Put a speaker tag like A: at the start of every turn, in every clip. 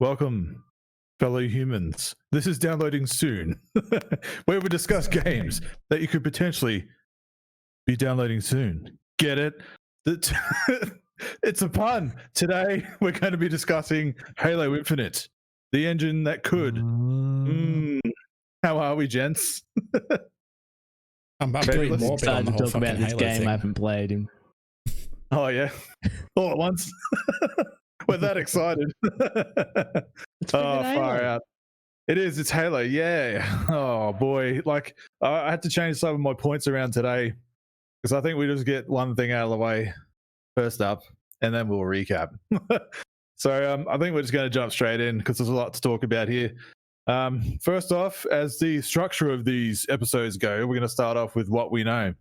A: Welcome, fellow humans. This is downloading soon, where we discuss games that you could potentially be downloading soon. Get it? It's a pun. Today, we're going to be discussing Halo Infinite, the engine that could. How are we, gents?
B: I'm pretty
A: let's
B: morbid on the whole
C: talk about
B: fucking
C: this
B: Halo
C: game.
B: thing.
C: I haven't played him.
A: Oh, yeah. All at once. We're that excited. Oh, far out. It is. It's Halo. Yeah. Oh, boy. Like, I had to change some of my points around today because I think we just get one thing out of the way first up and then we'll recap. So I think we're just going to jump straight in because there's a lot to talk about here. First off, as the structure of these episodes go, we're going to start off with what we know.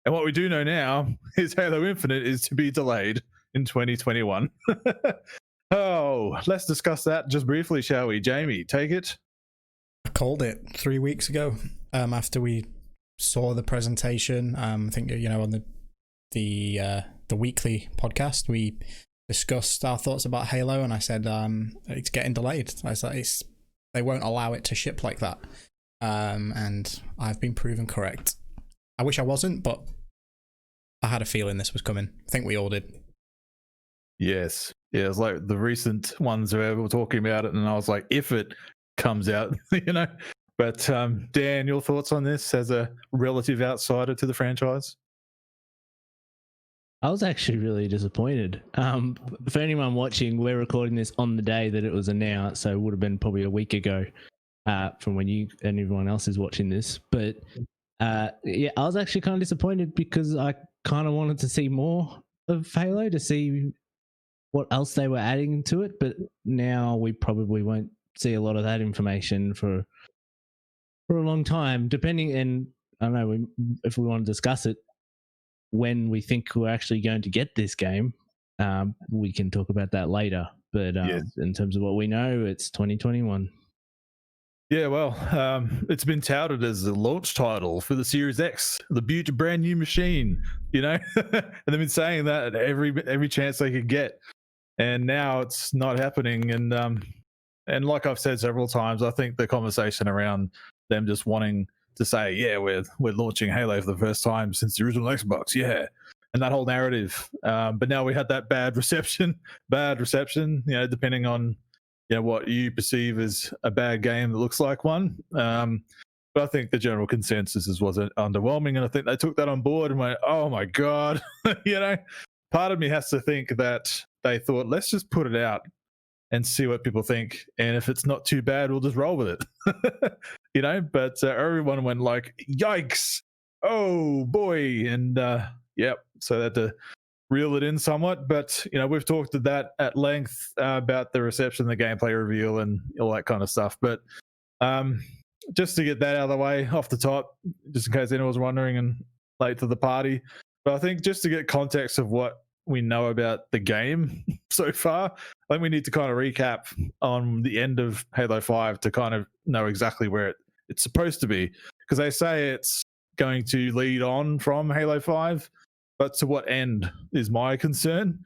A: And what we do know now is Halo Infinite is to be delayed in 2021. Oh, let's discuss that just briefly, shall we? Jamie, take it.
B: I called it 3 weeks ago after we saw the presentation. I think, on the weekly podcast, we discussed our thoughts about Halo, and I said it's getting delayed. I said they won't allow it to ship like that. And I've been proven correct. I wish I wasn't, but I had a feeling this was coming. I think we all did.
A: Yes. Yeah, it's like the recent ones where we were talking about it, and I was like, if it comes out, But Dan, your thoughts on this as a relative outsider to the franchise?
C: I was actually really disappointed. For anyone watching, we're recording this on the day that it was announced, so it would have been probably a week ago from when you and everyone else is watching this. But yeah, I was actually kind of disappointed because I kind of wanted to see more of Halo, to see what else they were adding to it. But now we probably won't see a lot of that information for a long time, depending. And I don't know if we want to discuss it when we think we're actually going to get this game. We can talk about that later. But
A: Yes.
C: In terms of what we know, it's 2021.
A: Yeah, well, it's been touted as the launch title for the Series X, the brand new machine, and they've been saying that at every chance they could get, and now it's not happening. And like I've said several times, I think the conversation around them just wanting to say, yeah, we're launching Halo for the first time since the original Xbox, yeah, and that whole narrative. But now we had that bad reception, depending on what you perceive as a bad game that looks like one. But I think the general consensus was underwhelming, and I think they took that on board and went, oh my God. Part of me has to think that they thought, let's just put it out and see what people think, and if it's not too bad, we'll just roll with it. But everyone went like, yikes, oh boy. And so they had to reel it in somewhat, but we've talked at length about the reception, the gameplay reveal, and all that kind of stuff. But just to get that out of the way off the top, just in case anyone was wondering and late to the party, but I think just to get context of what we know about the game so far, I think we need to kind of recap on the end of Halo 5 to kind of know exactly where it's supposed to be, because they say it's going to lead on from Halo 5. But to what end is my concern.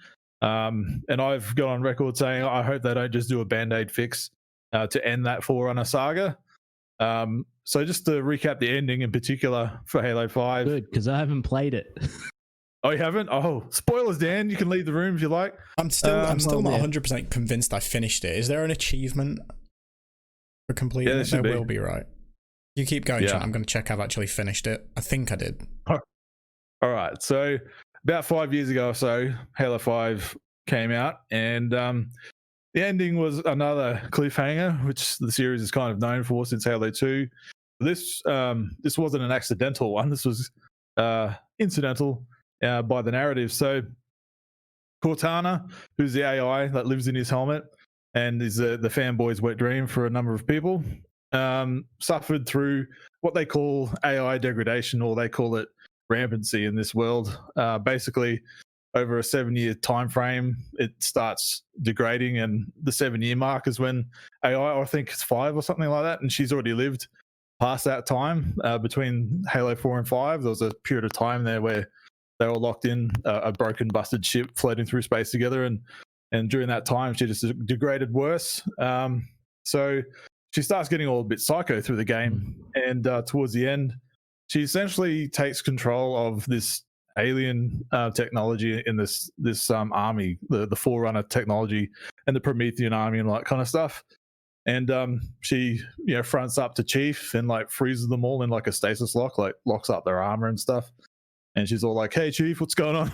A: And I've got on record saying I hope they don't just do a Band-Aid fix to end that Forerunner saga. So just to recap the ending in particular for Halo 5.
C: Good, because I haven't played it.
A: Oh, you haven't? Oh, spoilers, Dan. You can leave the room if you like.
B: I'm still not 100% convinced I finished it. Is there an achievement for completing it? There will be, right? You keep going, Sean. I'm going to check I've actually finished it. I think I did.
A: All right, so about 5 years ago or so, Halo 5 came out, and the ending was another cliffhanger, which the series is kind of known for since Halo 2. This wasn't an accidental one. This was incidental by the narrative. So Cortana, who's the AI that lives in his helmet and is the fanboy's wet dream for a number of people, suffered through what they call AI degradation, or they call it rampancy in this world. Basically, over a 7-year time frame, it starts degrading, and the 7-year mark is when AI, I think it's 5 or something like that, and she's already lived past that time. Between Halo 4 and 5, there was a period of time there where they were locked in a broken, busted ship floating through space together, and and during that time, she just degraded worse. So she starts getting all a bit psycho through the game, and towards the end, she essentially takes control of this alien technology in this army, the Forerunner technology, and the Promethean army, and all that kind of stuff. And she, fronts up to Chief and like freezes them all in like a stasis lock, like locks up their armor and stuff. And she's all like, "Hey, Chief, what's going on?"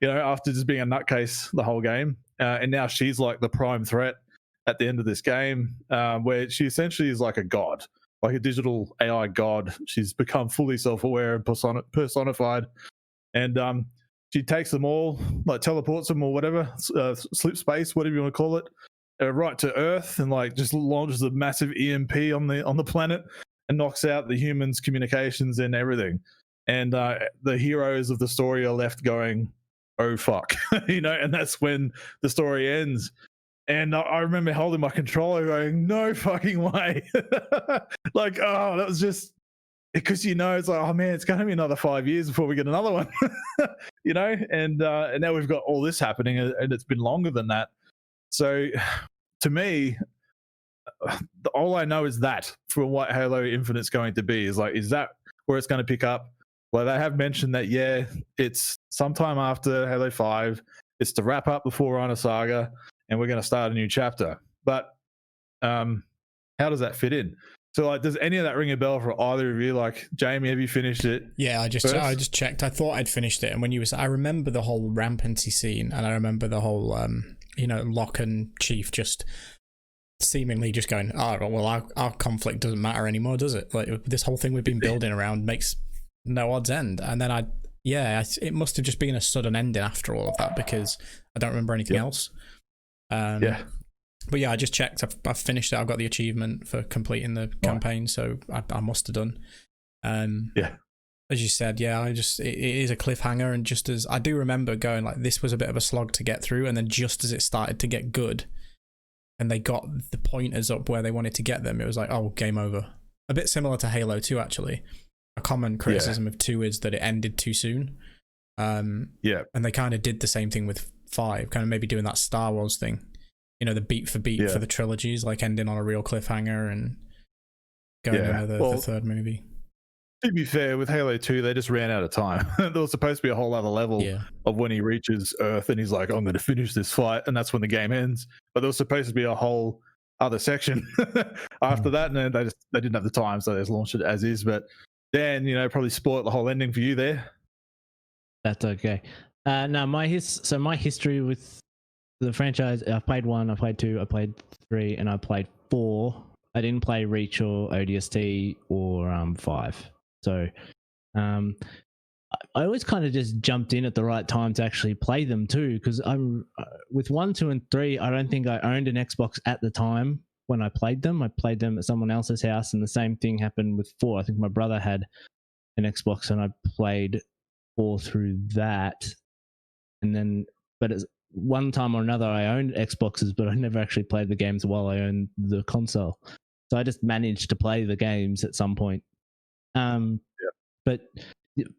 A: After just being a nutcase the whole game. And now she's like the prime threat at the end of this game, where she essentially is like a god, like a digital AI god. She's become fully self-aware and personified. And she takes them all, like teleports them or whatever, slip space, whatever you want to call it, right to Earth, and like just launches a massive EMP on the planet and knocks out the humans' communications and everything. And the heroes of the story are left going, "Oh fuck," and that's when the story ends. And I remember holding my controller going, "No fucking way." Like, oh, that was just because it's like, oh man, it's going to be another 5 years before we get another one. And now we've got all this happening, and it's been longer than that. So to me, all I know is that for what Halo Infinite's going to be is that where it's going to pick up. Well, they have mentioned that, yeah, it's sometime after Halo 5. It's to wrap up the Forerunner saga, and we're going to start a new chapter. But how does that fit in? So, like, does any of that ring a bell for either of you? Like, Jamie, have you finished it?
B: Yeah, I just checked. I thought I'd finished it, and when you I remember the whole rampancy scene, and I remember the whole, Locke and Chief just seemingly just going, "Oh, well, our conflict doesn't matter anymore, does it? Like, this whole thing we've been building around makes no odds end." And then it must have just been a sudden ending after all of that, because I don't remember anything else. But yeah, I just checked. I've finished it. I've got the achievement for completing the campaign, so I must have done. As you said, it is a cliffhanger, and just as I do remember going, like, this was a bit of a slog to get through, and then just as it started to get good, and they got the pointers up where they wanted to get them, it was like, oh, game over. A bit similar to Halo 2, actually. A common criticism of 2 is that it ended too soon. And they kind of did the same thing with 5, kind of maybe doing that Star Wars thing. The beat for beat for the trilogies, like ending on a real cliffhanger and going into the third movie.
A: To be fair, with Halo 2, they just ran out of time. There was supposed to be a whole other level of when he reaches Earth and he's like, "I'm going to finish this fight," and that's when the game ends. But there was supposed to be a whole other section after that, and they didn't have the time, so they just launched it as is. But Dan, probably spoiled the whole ending for you there.
C: That's okay. No, my history with the franchise, I played 1, I played 2, I played 3, and I played 4. I didn't play Reach or ODST or 5. So I always kind of just jumped in at the right time to actually play them too, because I'm with 1, 2, and 3. I don't think I owned an Xbox at the time when I played them. I played them at someone else's house, and the same thing happened with 4. I think my brother had an Xbox, and I played 4 through that. And then, but it's one time or another, I owned Xboxes, but I never actually played the games while I owned the console. So I just managed to play the games at some point. But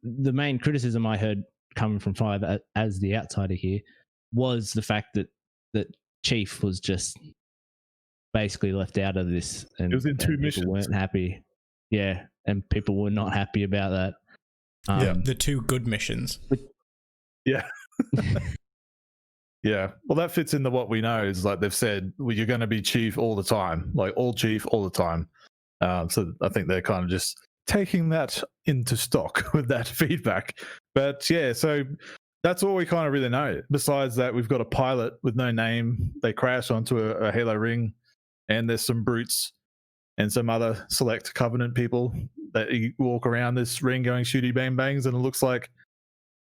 C: the main criticism I heard coming from 5 as the outsider here was the fact that Chief was just basically left out of this, and
A: it was in 2 missions.
C: People weren't happy. Yeah, and people were not happy about that.
B: The 2 good missions.
A: Yeah. Yeah. Well, that fits into what we know is, like, they've said, well, you're going to be Chief all the time, like all Chief all the time. So I think they're kind of just taking that into stock with that feedback. But yeah, so that's all we kind of really know. Besides that, we've got a pilot with no name. They crash onto a Halo ring, and there's some brutes and some other select Covenant people that walk around this ring going shooty bang bangs, and it looks like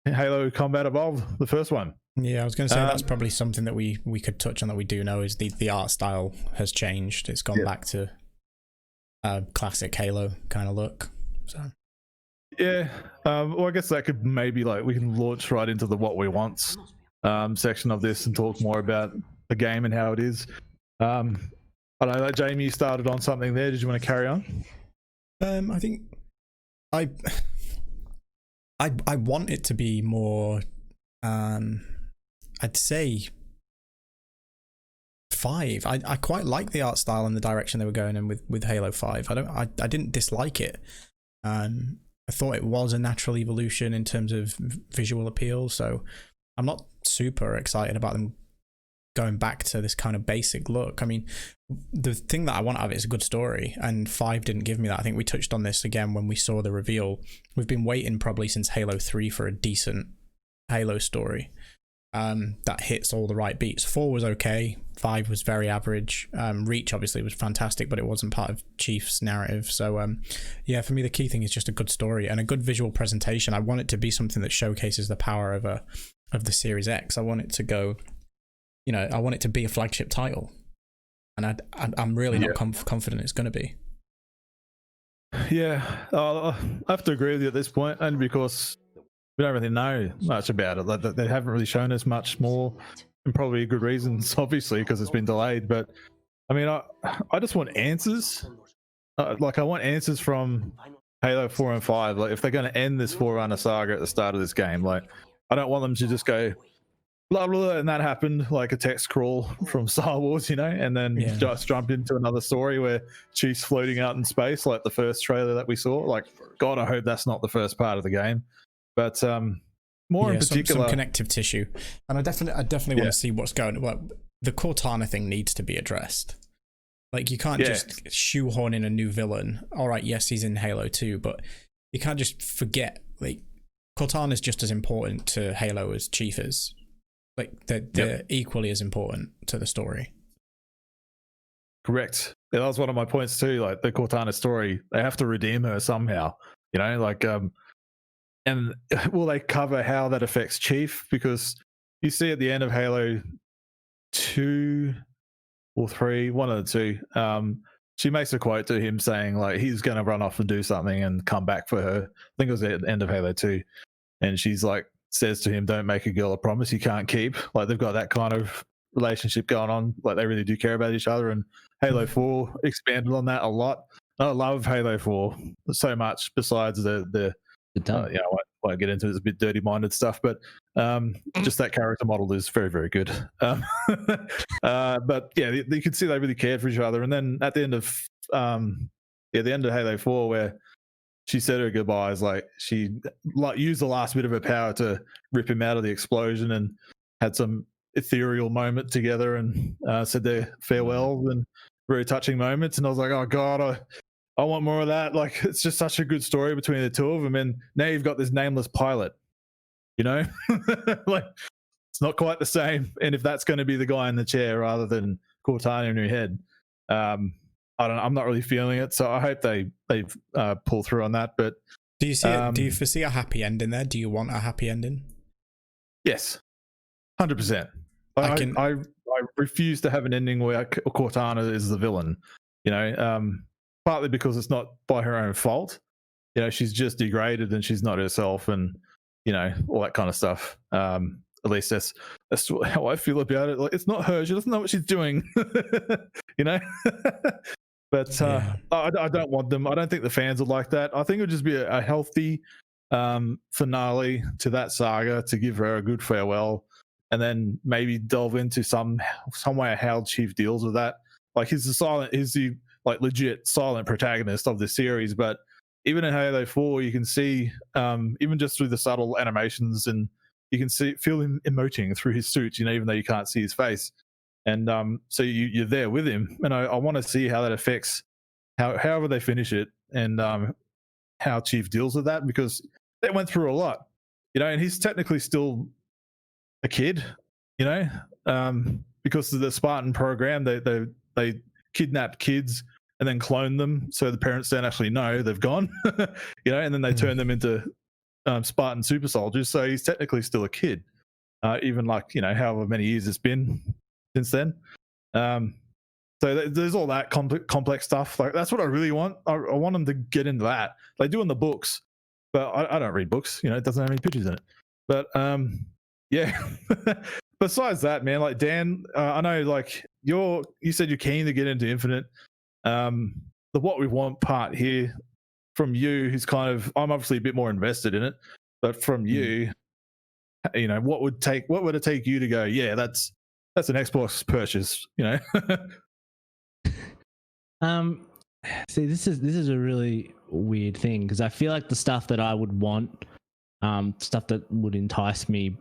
A: Halo Combat Evolved, the first one.
B: Yeah, I was going to say that's probably something that we could touch on that we do know is the art style has changed. It's gone back to classic Halo kind of look. So
A: yeah, well, I guess that could maybe, like, we can launch right into the what we want section of this and talk more about the game and how it is. I don't know, Jamie, you started on something there. Did you want to carry on?
B: I think I want it to be more I'd say 5. I quite like the art style and the direction they were going in with Halo 5. I didn't dislike it. I thought it was a natural evolution in terms of visual appeal, so I'm not super excited about them going back to this kind of basic look. I mean, the thing that I want out of it is a good story, and 5 didn't give me that. I think we touched on this again when we saw the reveal. We've been waiting probably since Halo 3 for a decent Halo story that hits all the right beats. 4 was okay, 5 was very average. Reach obviously was fantastic, but it wasn't part of Chief's narrative. So yeah, for me the key thing is just a good story and a good visual presentation. I want it to be something that showcases the power of the Series X. I want it to go, you know, I want it to be a flagship title, and I'm really not confident it's going to be.
A: Yeah, I have to agree with you at this point, only because we don't really know much about it. Like, they haven't really shown us much more, and probably good reasons, obviously, because it's been delayed. But I mean, I just want answers. Like, I want answers from Halo 4 and 5. Like, if they're going to end this Forerunner saga at the start of this game, like, I don't want them to just go blah blah blah, and that happened, like a text crawl from Star Wars, you know, and then just jump into another story where Chief's floating out in space, like the first trailer that we saw. Like, God, I hope that's not the first part of the game. But more in particular,
B: some connective tissue, and I definitely want to see what's going on. Well, the Cortana thing needs to be addressed. Like, you can't just shoehorn in a new villain. All right, yes, he's in Halo 2, but you can't just forget, like, Cortana's just as important to Halo as Chief is. Like, they're equally as important to the story.
A: Correct. Yeah, that was one of my points too. Like, the Cortana story, they have to redeem her somehow. You know, like, and will they cover how that affects Chief? Because you see at the end of Halo 2 or 3, one of the two, she makes a quote to him saying, like, he's going to run off and do something and come back for her. I think it was at the end of Halo 2. And she's like, says to him, don't make a girl a promise you can't keep. Like, they've got that kind of relationship going on. Like, they really do care about each other. And Halo 4 expanded on that a lot. I love Halo 4 so much, besides the you know, I won't get into it, it's a bit dirty-minded stuff, but just that character model is very, very good. But yeah, you can see they really cared for each other. And then at the end of the end of Halo 4, where she said her goodbyes, like, she used the last bit of her power to rip him out of the explosion, and had some ethereal moment together, and said their farewells, and very touching moments. And I was like, oh God, I want more of that. Like, it's just such a good story between the two of them. And now you've got this nameless pilot, you know, like, it's not quite the same. And if that's going to be the guy in the chair rather than Cortana in her head, I'm not really feeling it. So I hope they pull through on that. But
B: do you see do you foresee a happy ending there? Do you want a happy ending?
A: Yes, 100%. I refuse to have an ending where Cortana is the villain, you know, partly because it's not by her own fault. You know, she's just degraded and she's not herself, and, you know, all that kind of stuff. At least that's how I feel about it. Like, it's not her. She doesn't know what she's doing, you know? But I don't want them. I don't think the fans would like that. I think it would just be a healthy finale to that saga, to give her a good farewell, and then maybe delve into some way how Chief deals with that. Like, he's the like legit silent protagonist of the series, but even in Halo 4, you can see, even just through the subtle animations, and you can feel him emoting through his suit, you know, even though you can't see his face. And so you're there with him, and I want to see how that affects however they finish it, and how Chief deals with that, because they went through a lot, you know, and he's technically still a kid, you know, because of the Spartan program, they kidnap kids and then clone them, so the parents don't actually know they've gone, you know, and then they turn them into Spartan super soldiers. So he's technically still a kid, even, like, you know, however many years it's been since then. So there's all that complex stuff. Like, that's what I really want. I want them to get into that. They do in the books, but I don't read books. You know, it doesn't have any pictures in it. But yeah. Besides that, man, like, Dan, I know, like, you said you're keen to get into Infinite. The what we want part here from you, who's kind of, I'm obviously a bit more invested in it, but from you, you know, what would it take you to go, yeah, that's that's an Xbox purchase, you know.
C: See, this is a really weird thing because I feel like the stuff that I would want, stuff that would entice me,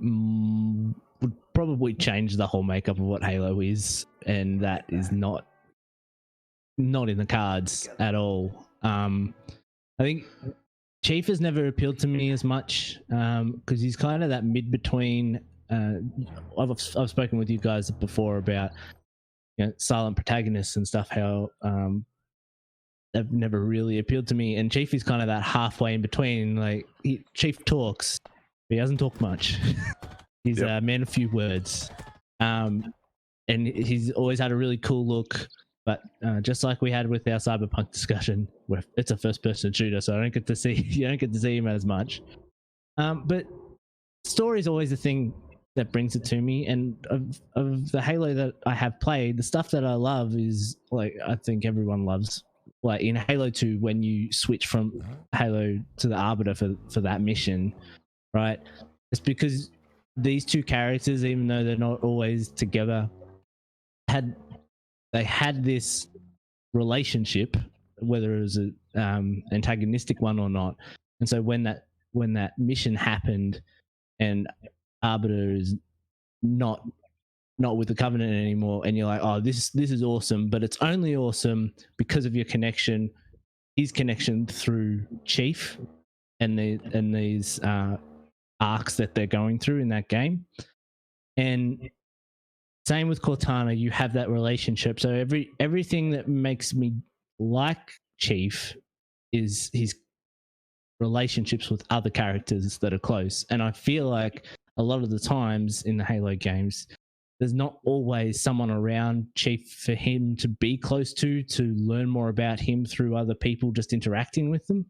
C: would probably change the whole makeup of what Halo is, and that is not in the cards at all. I think Chief has never appealed to me as much because he's kind of that mid between. I've spoken with you guys before about silent protagonists and stuff. How they've never really appealed to me, and Chief is kind of that halfway in between. Like Chief talks, but he doesn't talk much. He's a man of few words, and he's always had a really cool look. But just like we had with our Cyberpunk discussion, where it's a first-person shooter, so you don't get to see him as much. But story is always the thing that brings it to me. And of the Halo that I have played, the stuff that I love is like I think everyone loves. Like in Halo 2, when you switch from Halo to the Arbiter for that mission, right? It's because these two characters, even though they're not always together, had this relationship, whether it was an antagonistic one or not. And so when that mission happened and Arbiter is not with the Covenant anymore, and you're like, oh, this is awesome, but it's only awesome because of your connection, his connection through Chief and these arcs that they're going through in that game. And same with Cortana, you have that relationship. So everything that makes me like Chief is his relationships with other characters that are close. And I feel like a lot of the times in the Halo games, there's not always someone around Chief for him to be close to learn more about him through other people just interacting with them.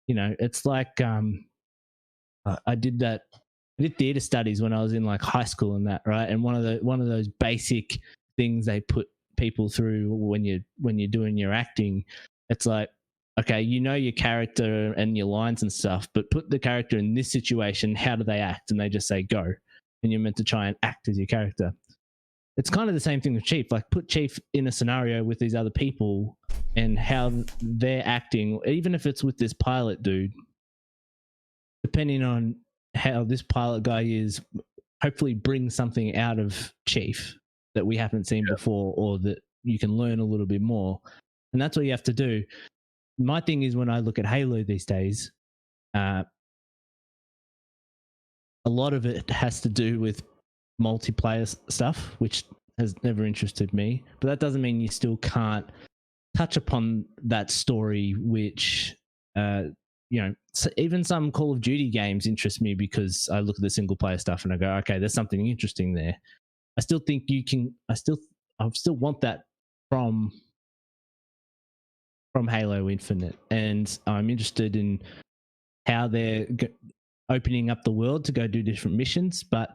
C: It's like I did theater studies when I was in like high school and that, right? And one of those basic things they put people through when you're doing your acting, it's like, okay, your character and your lines and stuff, but put the character in this situation, how do they act? And they just say go, and you're meant to try and act as your character. It's kind of the same thing with Chief. Like put Chief in a scenario with these other people and how they're acting, even if it's with this pilot dude, depending on how this pilot guy is, hopefully bring something out of Chief that we haven't seen before, or that you can learn a little bit more. And that's what you have to do. My thing is, when I look at Halo these days, a lot of it has to do with multiplayer stuff, which has never interested me. But that doesn't mean you still can't touch upon that story, which even some Call of Duty games interest me because I look at the single player stuff and I go, okay, there's something interesting there. I still think I still want that from Halo Infinite, and I'm interested in how they're opening up the world to go do different missions. But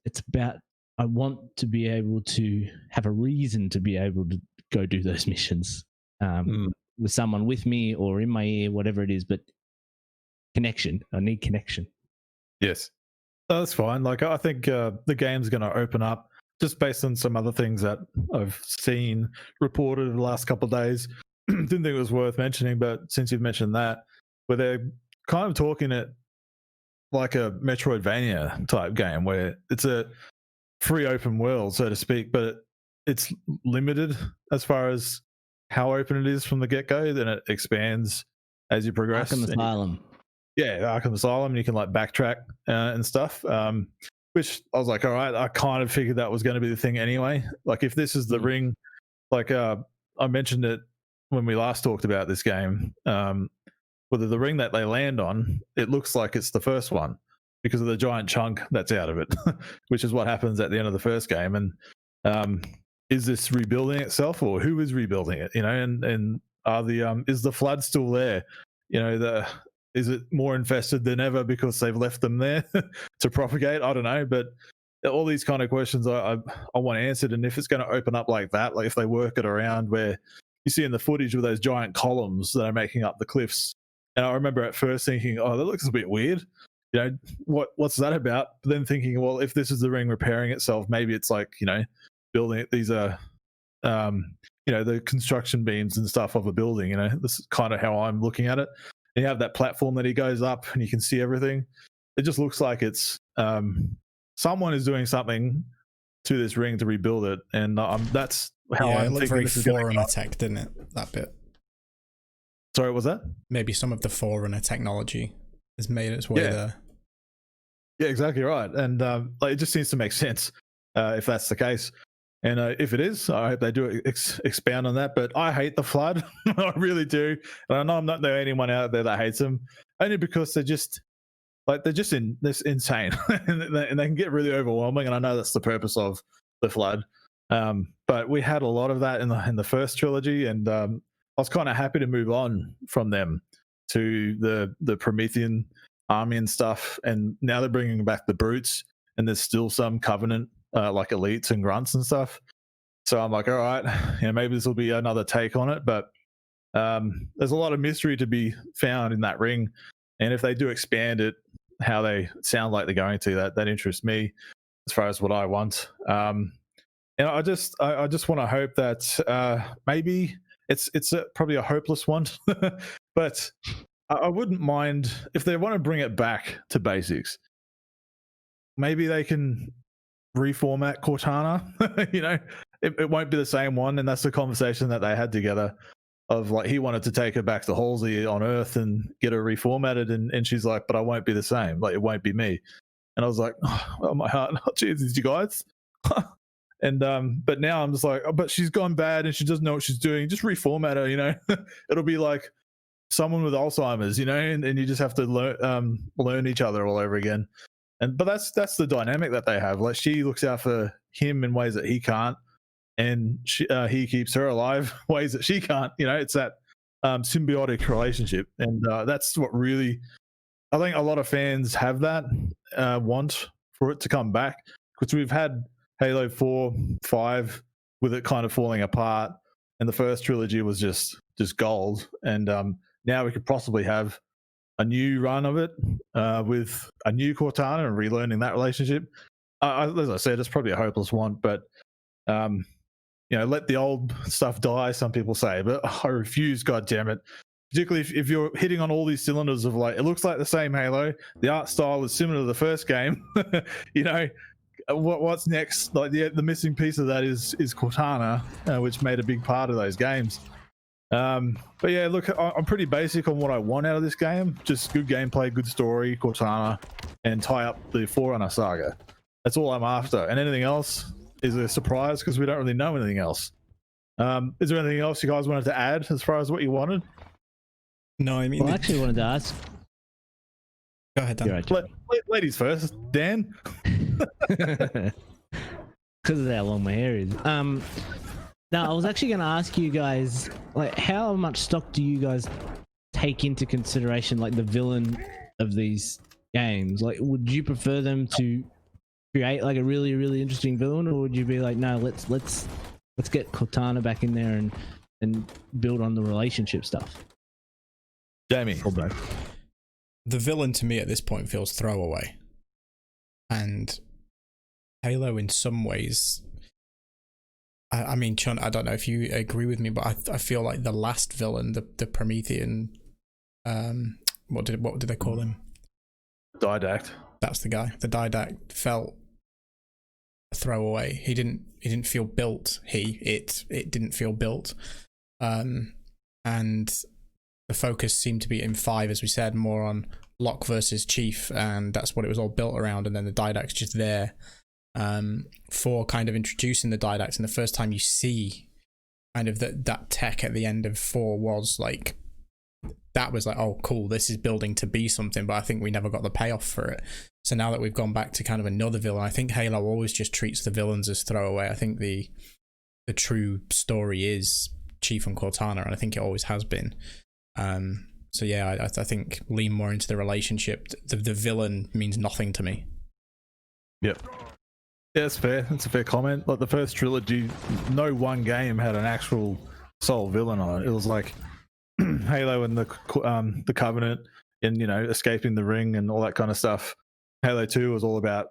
C: it's about, I want to be able to have a reason to be able to go do those missions with someone with me or in my ear, whatever it is. But connection, I need connection.
A: Yes, that's fine. Like I think the game's going to open up just based on some other things that I've seen reported in the last couple of days. Didn't think it was worth mentioning, but since you've mentioned that, where they're kind of talking it like a Metroidvania type game, where it's a free open world, so to speak, but it's limited as far as how open it is from the get-go. Then it expands as you progress.
C: Arkham Asylum.
A: Arkham Asylum, and you can like backtrack and stuff. Which I was like, all right, I kind of figured that was going to be the thing anyway. Like if this is the ring, like I mentioned it when we last talked about this game, whether the ring that they land on, it looks like it's the first one because of the giant chunk that's out of it, which is what happens at the end of the first game. And is this rebuilding itself, or who is rebuilding it? And are the is the flood still there? Is it more infested than ever because they've left them there to propagate? I don't know, but all these kind of questions I want answered. And if it's going to open up like that, like if they work it around where you see in the footage with those giant columns that are making up the cliffs, and I remember at first thinking, oh, that looks a bit weird, you know, what's that about? But then thinking, well, if this is the ring repairing itself, maybe it's like, you know, building it. These are, you know, the construction beams and stuff of a building. You know, this is kind of how I'm looking at it. And you have that platform that he goes up, and you can see everything. It just looks like it's someone is doing something to this ring to rebuild it, and that's how
B: Yeah,
A: I'm
B: it looked
A: thinking
B: very
A: this is going to
B: Forerunner
A: go.
B: tech, didn't it? That bit.
A: Sorry, what was that?
B: Maybe some of the Forerunner technology has made its way there.
A: Yeah, exactly right. And like, it just seems to make sense if that's the case. And if it is, I hope they do expound on that. But I hate the Flood. I really do. And I know I'm not the only one out there that hates them, only because they're just insane and they can get really overwhelming. And I know that's the purpose of the Flood. But we had a lot of that in the first trilogy, and I was kind of happy to move on from them to the Promethean army and stuff. And now they're bringing back the brutes, and there's still some Covenant like elites and grunts and stuff. So I'm like, all right, you know, maybe this will be another take on it. But there's a lot of mystery to be found in that ring, and if they do expand it, how they sound like they're going to, that interests me as far as what I want. And I just want to hope that maybe it's probably a hopeless one, but I wouldn't mind if they want to bring it back to basics. Maybe they can reformat Cortana. You know, it won't be the same one, and that's the conversation that they had together. Of like, he wanted to take her back to Halsey on Earth and get her reformatted, and she's like, but I won't be the same. Like, it won't be me. And I was like, oh my heart, oh, Jesus, you guys. And but now I'm just like, oh, but she's gone bad and she doesn't know what she's doing. Just reformat her, you know. It'll be like someone with Alzheimer's, you know, and you just have to learn each other all over again. But that's the dynamic that they have. Like, she looks out for him in ways that he can't, and he keeps her alive ways that she can't. You know, it's that symbiotic relationship, and that's what really, I think a lot of fans have that want for it to come back, because we've had Halo 4, 5 with it kind of falling apart, and the first trilogy was just gold, and now we could possibly have a new run of it with a new Cortana and relearning that relationship. As I said, it's probably a hopeless one, but you know, let the old stuff die, some people say, but I refuse, God damn it. Particularly if you're hitting on all these cylinders of like, it looks like the same Halo, the art style is similar to the first game. You know, what's next? Like the missing piece of that is Cortana, which made a big part of those games. But yeah, look, I'm pretty basic on what I want out of this game. Just good gameplay, good story, Cortana, and tie up the Forerunner saga. That's all I'm after. And anything else is a surprise, because we don't really know anything else. Is there anything else you guys wanted to add as far as what you wanted?
B: No, I mean,
C: Well, I actually wanted to ask.
B: go ahead, Dan.
C: You're right,
A: Ladies first, Dan.
C: because of how long my hair is. Now I was actually going to ask you guys, like, how much stock do you guys take into consideration, like, the villain of these games? Like, would you prefer them to create like a really, really interesting villain, or would you be like, no, let's get Cortana back in there and build on the relationship stuff?
A: Jamie.
C: Or both.
B: The villain to me at this point feels throwaway, and Halo in some ways, I mean, Chun, I don't know if you agree with me, but I feel like the last villain, the Promethean, what did they call him?
A: Didact.
B: That's the guy. The Didact felt a throwaway. He didn't feel built. It didn't feel built. And the focus seemed to be in 5, as we said, more on Locke versus Chief, and that's what it was all built around. And then the Didact's just there. 4 kind of introducing the Didact, and the first time you see kind of that tech at the end of 4 was like, that was like, oh cool, this is building to be something, but I think we never got the payoff for it. So now that we've gone back to kind of another villain, I think Halo always just treats the villains as throwaway. I think the true story is Chief and Cortana, and I think it always has been. So yeah, I think lean more into the relationship. The villain means nothing to me.
A: Yep. Yeah, that's fair. That's a fair comment. Like the first trilogy, no one game had an actual sole villain on it. It was like Halo and the Covenant, and escaping the ring and all that kind of stuff. Halo 2 was all about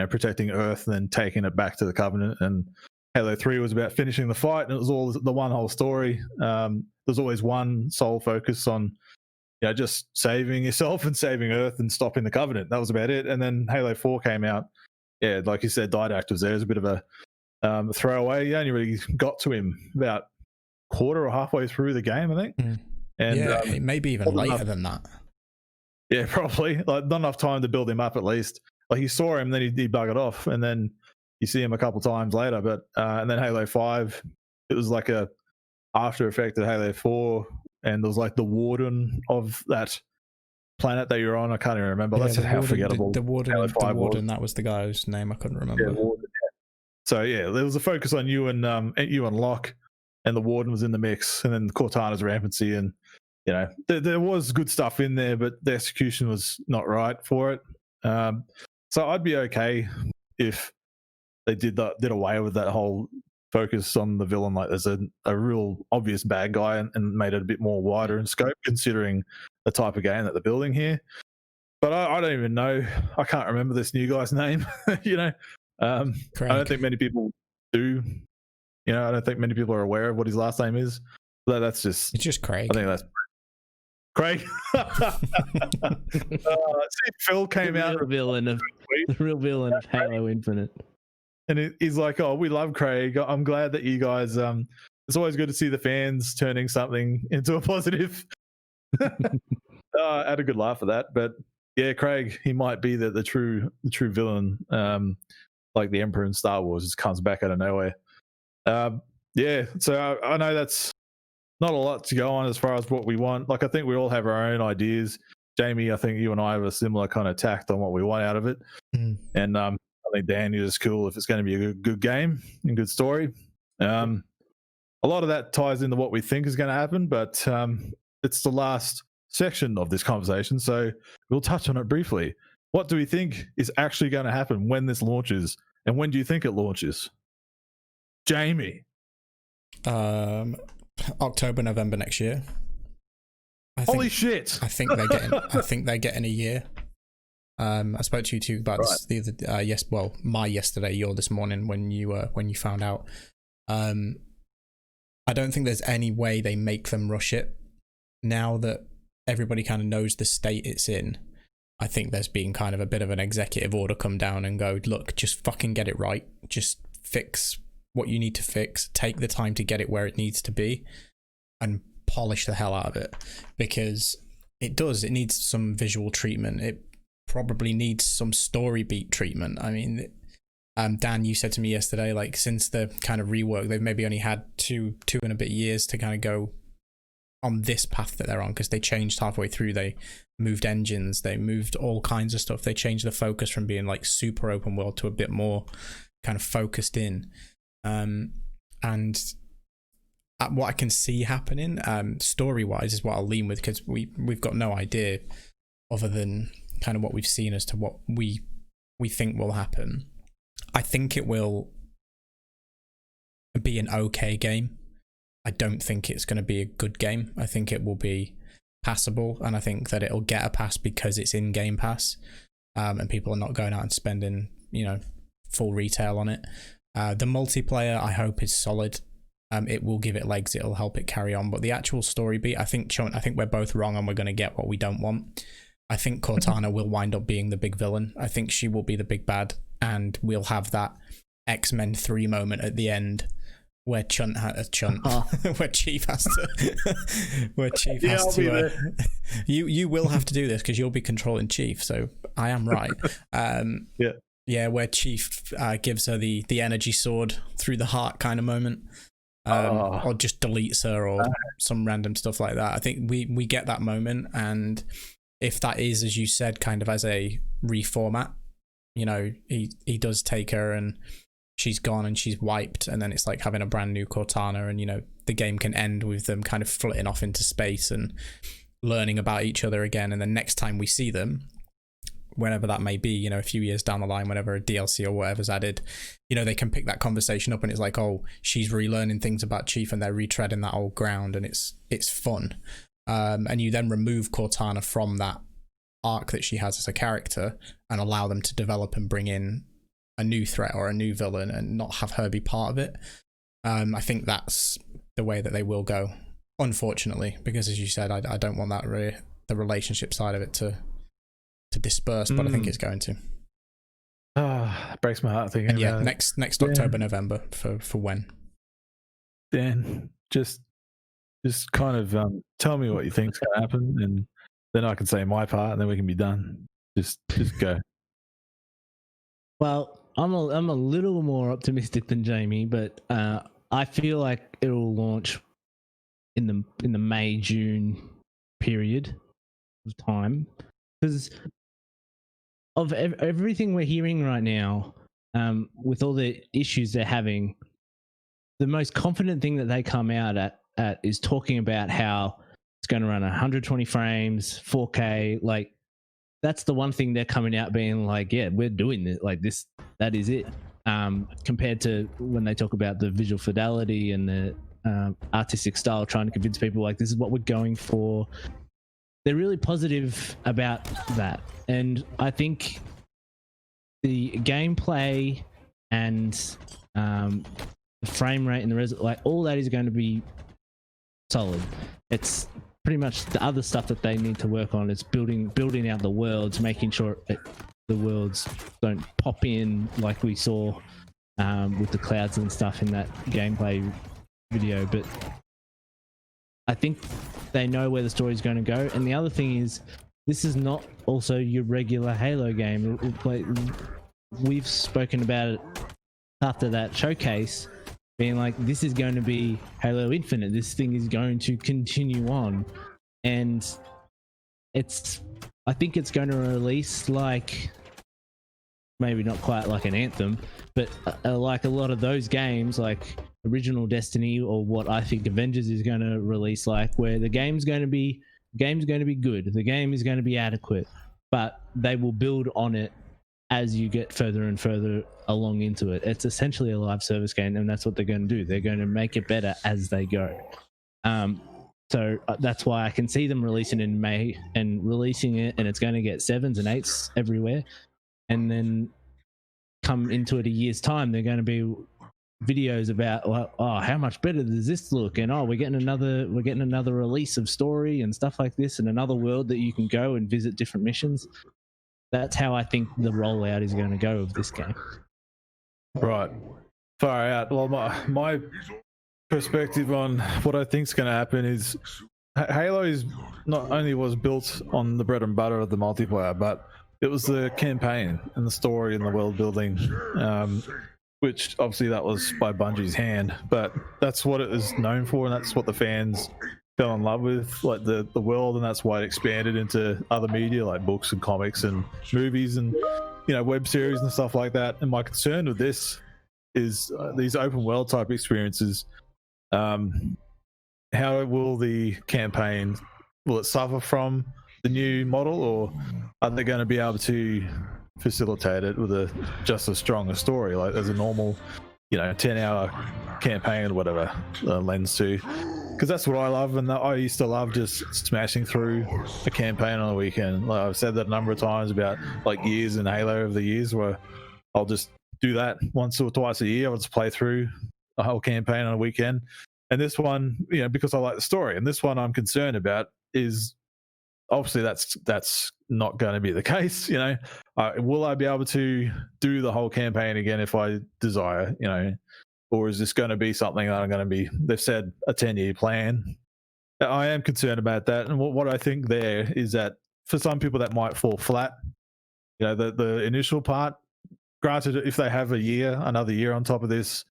A: protecting Earth and then taking it back to the Covenant, and Halo 3 was about finishing the fight, and it was all the one whole story. There's always one sole focus on just saving yourself and saving Earth and stopping the Covenant. That was about it. And then Halo 4 came out. Yeah, like you said, Didact was there. It was a bit of a throwaway. You only really got to him about quarter or halfway through the game, I think. And
B: maybe even later than that.
A: Yeah, probably. Like, not enough time to build him up, at least. Like, you saw him, then he buggered off, and then you see him a couple times later. But and then Halo 5, it was like a after effect of Halo 4, and there was like the warden of that planet that you're on. I can't even remember. That's how forgettable.
B: The warden, that was the guy's name. I couldn't remember.
A: Yeah, warden, yeah. So yeah, there was a focus on you and Locke, and the warden was in the mix, and then Cortana's rampancy, and there was good stuff in there, but the execution was not right for it. So I'd be okay if they did away with that whole focus on the villain, like there's a real obvious bad guy, and made it a bit more wider in scope, considering the type of game that they're building here. But I don't even know. I can't remember this new guy's name. I don't think many people do. I don't think many people are aware of what his last name is. It's
B: just Craig.
A: I think that's Craig. See, Phil came out.
C: The real villain of Halo Infinite.
A: And he's like, "Oh, we love Craig. I'm glad that you guys. It's always good to see the fans turning something into a positive." I had a good laugh at that, but yeah, Craig, he might be the true villain, like the Emperor in Star Wars, just comes back out of nowhere. Yeah, so I know that's not a lot to go on as far as what we want. Like, I think we all have our own ideas. Jamie, I think you and I have a similar kind of tact on what we want out of it. And I think Dan is cool if it's going to be a good game and good story. A lot of that ties into what we think is going to happen, but it's the last section of this conversation, so we'll touch on it briefly. What do we think is actually going to happen when this launches, and when do you think it launches? Jamie?
B: October, November next year.
A: Holy shit!
B: I think they're getting a year. I spoke to you two about this the other my yesterday, your this morning when you found out. I don't think there's any way they make them rush it now that everybody kind of knows the state it's in. I think there's been kind of a bit of an executive order come down and go, look, just fucking get it right. Just fix what you need to fix. Take the time to get it where it needs to be and polish the hell out of it, because it needs some visual treatment. It probably needs some story beat treatment. I mean, Dan, you said to me yesterday, like, since the kind of rework, they've maybe only had two and a bit years to kind of go on this path that they're on, because they changed halfway through. They moved engines, they moved all kinds of stuff. They changed the focus from being like super open world to a bit more kind of focused in. And what I can see happening story wise is what I'll lean with, because we've got no idea other than kind of what we've seen as to what we think will happen. I think it will be an okay game. I don't think it's going to be a good game. I think it will be passable, and I think that it'll get a pass because it's in Game Pass, and people are not going out and spending, full retail on it. The multiplayer, I hope, is solid. It will give it legs. It'll help it carry on. But the actual story beat, I think we're both wrong, and we're going to get what we don't want. I think Cortana will wind up being the big villain. I think she will be the big bad, and we'll have that X-Men 3 moment at the end where where Chief has to you will have to do this because you'll be controlling Chief, so I am right. Where Chief gives her the energy sword through the heart kind of moment, or just deletes her, or some random stuff like that. I think we get that moment, and if that is, as you said, kind of as a reformat, he does take her and she's gone and she's wiped, and then it's like having a brand new Cortana, and the game can end with them kind of flitting off into space and learning about each other again. And then next time we see them, whenever that may be, a few years down the line, whenever a DLC or whatever's added, they can pick that conversation up, and it's like, oh, she's relearning things about Chief, and they're retreading that old ground, and it's fun. And you then remove Cortana from that arc that she has as a character and allow them to develop and bring in a new threat or a new villain and not have her be part of it. I think that's the way that they will go, unfortunately, because as you said, I don't want that the relationship side of it to disperse, but I think it's going to.
A: It breaks my heart thinking about it.
B: Next October, November for when.
A: Dan, just kind of tell me what you think's going to happen, and then I can say my part, and then we can be done. Just go.
C: Well, I'm a little more optimistic than Jamie, but I feel like it will launch in the May-June period of time, because of everything we're hearing right now, with all the issues they're having, the most confident thing that they come out at is talking about how it's going to run 120 frames, 4K. Like, that's the one thing they're coming out being like, yeah, we're doing this. Like this, that is it. Compared to when they talk about the visual fidelity and the artistic style, trying to convince people like this is what we're going for. They're really positive about that, and I think the gameplay and the frame rate and like all that is going to be solid. It's pretty much the other stuff that they need to work on is building out the worlds, making sure the worlds don't pop in like we saw with the clouds and stuff in that gameplay video. But I think they know where the story's going to go. And the other thing is, this is not also your regular Halo game. Like, we've spoken about it after that showcase, being like, this is going to be Halo Infinite. This thing is going to continue on. And I think it's going to release like, maybe not quite like an Anthem, but like a lot of those games, like original Destiny, or what I think Avengers is going to release, like, where the game's going to be good, the game is going to be adequate, but they will build on it as you get further and further along into it. It's essentially a live service game, and that's what they're going to do. They're going to make it better as they go. So that's why I can see them releasing in May and releasing it, and it's going to get 7s and 8s everywhere. And then come into it a year's time, they're going to be videos about, well, oh, how much better does this look? And we're getting another release of story and stuff like this, and another world that you can go and visit different missions. That's how I think the rollout is going to go of this game.
A: Right. Far out. Well, my perspective on what I think is going to happen is Halo is not only was built on the bread and butter of the multiplayer, but it was the campaign and the story and the world building, which obviously that was by Bungie's hand, but that's what it is known for, and that's what the fans fell in love with, like the world, and that's why it expanded into other media like books and comics and movies and, you know, web series and stuff like that. And my concern with this is these open world type experiences. How will the campaign, will it suffer from the new model, or are they going to be able to facilitate it with just a stronger story, like as a normal, 10-hour campaign or whatever lends to? Because that's what I love, and I used to love just smashing through a campaign on a weekend. Like, I've said that a number of times about like years in Halo over the years, where I'll just do that once or twice a year. I'll just play through a whole campaign on a weekend. And this one, because I like the story, and this one I'm concerned about is obviously that's not going to be the case. Will I be able to do the whole campaign again if I desire? Or is this going to be something that I'm going to be? They've said a 10-year plan. I am concerned about that, and what I think there is that for some people that might fall flat. The initial part. Granted, if they have another year on top of this,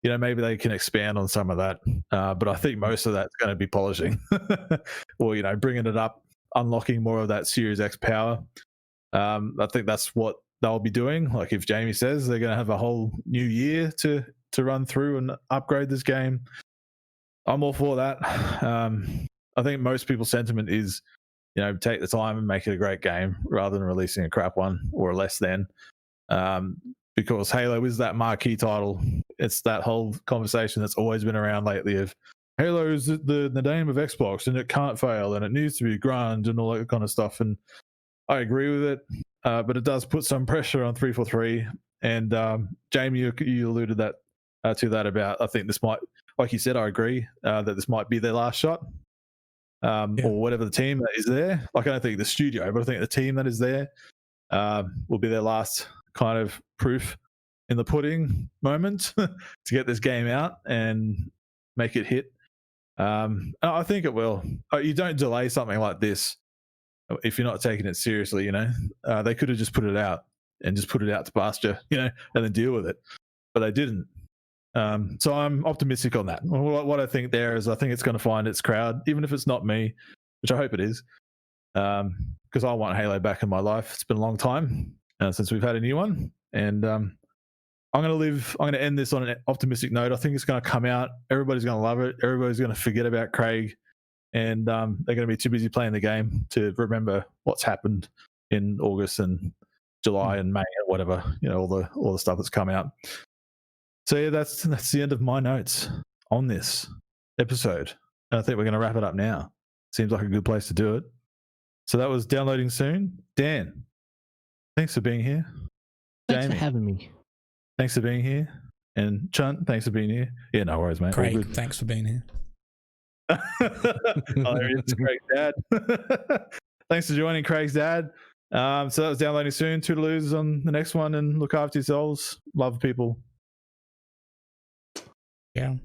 A: maybe they can expand on some of that. But I think most of that's going to be polishing, or bringing it up, unlocking more of that Series X power. I think that's what they'll be doing. Like if Jamie says they're going to have a whole new year to run through and upgrade this game, I'm all for that. I think most people's sentiment is, take the time and make it a great game rather than releasing a crap one or a less than. Because Halo is that marquee title. It's that whole conversation that's always been around lately of Halo is the name of Xbox and it can't fail and it needs to be grand and all that kind of stuff. And I agree with it, but it does put some pressure on 343. And Jamie, you alluded to that about, I think this might, like you said, I agree that this might be their last shot, or whatever the team that is there. Like, I don't think the studio, but I think the team that is there will be their last kind of proof in the pudding moment to get this game out and make it hit. I think it will. You don't delay something like this if you're not taking it seriously. They could have just put it out and just put it out to pasture, and then deal with it, but they didn't. So I'm optimistic on that. What I think there is, I think it's going to find its crowd, even if it's not me, which I hope it is, because I want Halo back in my life. It's been a long time since we've had a new one, and I'm going to end this on an optimistic note. I think it's going to come out. Everybody's going to love it. Everybody's going to forget about Craig, and they're going to be too busy playing the game to remember what's happened in August and July and May or whatever. All the stuff that's come out. So yeah, that's the end of my notes on this episode. And I think we're going to wrap it up now. Seems like a good place to do it. So that was Downloading Soon. Dan, thanks for being here.
C: Thanks
A: Jamie,
C: for having me.
A: thanks for being here. And Chunt, thanks for being here. Yeah, no worries, mate.
B: Craig, thanks for being here.
A: Oh, there he is, Craig's dad. Thanks for joining, Craig's dad. So that was Downloading Soon. Toodaloos on the next one, and look after yourselves. Love people.
B: Yeah.